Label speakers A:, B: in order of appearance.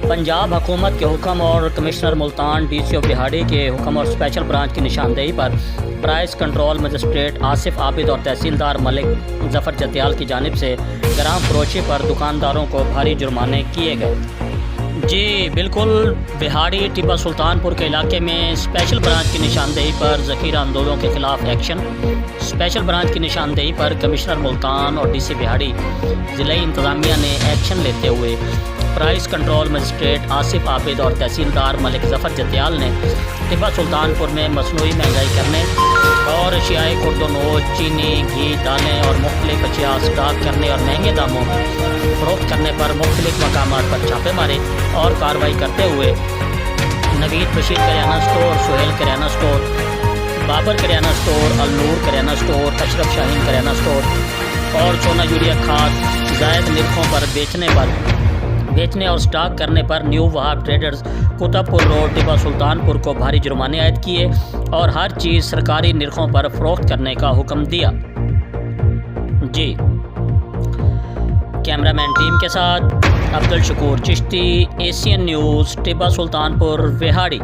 A: पंजाब हुकूमत के हुक्म और कमिश्नर मुल्तान DCO बिहाड़ी के हुक्म और स्पेशल ब्रांच की निशानदेही पर price control magistrate Asif Abid और तहसीलदार मलिक जफर जतियाल की जानिब से ग्राम फरोशी पर दुकानदारों को भारी जुर्माने किए गए। जी बिल्कुल, बिहाड़ी टिब्बा सुल्तानपुर के इलाके में स्पेशल ब्रांच की निशानदेही पर ज़ख़ीरा आंदोलनों के ख़िलाफ़ एक्शन। स्पेशल ब्रांच की निशानदेही पर कमिश्नर मुल्तान और DC बिहाड़ी ज़िले इंतज़ामिया ने एक्शन लेते हुए price control magistrate Asif Abid और तहसीलदार मलिक जफर जतियाल ने टिब्बा सुल्तानपुर में मसनूई महंगाई करने और एशियाई खुर्दनोश, चीनी, घी, दालें और मुख्तलिफ अशिया स्टॉक करने और महंगे दामों फ़रोख्त करने पर मुख्तलिफ मकामात पर छापे मारे और कार्रवाई करते हुए Naveed Bashir kiryana store, Suhail kiryana store, Babar kiryana store, Alnoor kiryana store, Ashraf Shaheen kiryana store और सोना यूरिया खाद जायद निरखों पर बेचने और स्टॉक करने पर new Wahab traders Qutubpur road Tibba Sultanpur को भारी जुर्माने आयद किए और हर चीज़ सरकारी निरखों पर फ़रोख्त करने का हुक्म दिया। जी कैमरामैन टीम के साथ अब्दुल शकूर चिश्ती, एशियन न्यूज़, टिब्बा सुल्तानपुर, बिहाड़ी।